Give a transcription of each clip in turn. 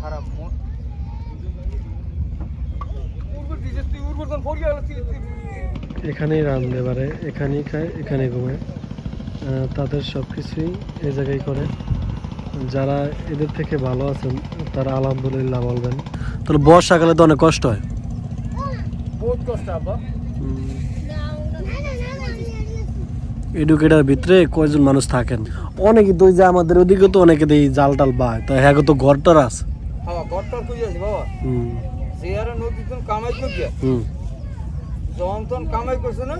খারাপ এখানেই রান্ধে পারে, এখানেই খায়, এখানে ঘুমায়। তাদের সব কিছুই এই জায়গায় করে। যারা এদের থেকে ভালো আছেন তারা আলহামদুলিল্লাহ বলবেন। তাহলে বর্ষাকালে তো অনেক কষ্ট হয়। বহুত কষ্ট আব্বা। এডুকেটার ভিতরে কয়জন মানুষ থাকেন? অনেকে তো যে আমাদের ওদিকে তো অনেকে দেই জাল টাল বায়, তো হ্যাঁ তো ঘরটার আছে। হ্যাঁ ঘরটার কই আছে বাবা? যে আর নদীতে কামাই করছে, যখন তখন কামাই করছে না,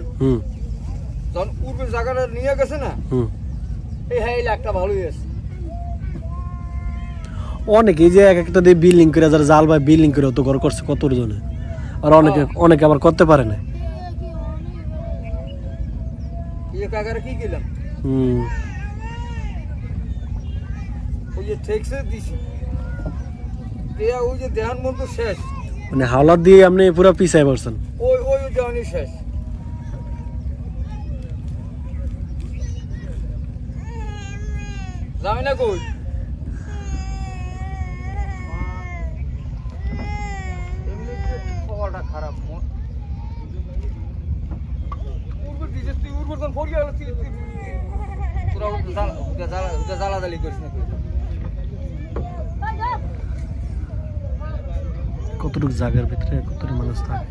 যখন পূর্বে জায়গাটা নিয়ে গেছে না, এই হ্যাঁ এই লাখটা ভালোই আছে। অনেকে যে এক একটা দিয়ে বিল্ডিং করে, যারা জাল বায় বিল্ডিং করে তো ঘর করছে কত জনে, আর অনেকে আবার করতে পারে না। এই কাকারে কি গেলাম, ওই যে ঠেকছে দিছি, ওই যে দেহান মতো শেষ, মানে হাওলাত দিয়ে আপনি পুরো পিছায় পড়ছেন। ওই ওই দেহানি শেষ। যাবে না কই? এমনি খাওয়াটা খারাপ জ্বালাদালি করিস না। কতটুকু জায়গার ভিতরে কতটুকু মানুষ থাকে।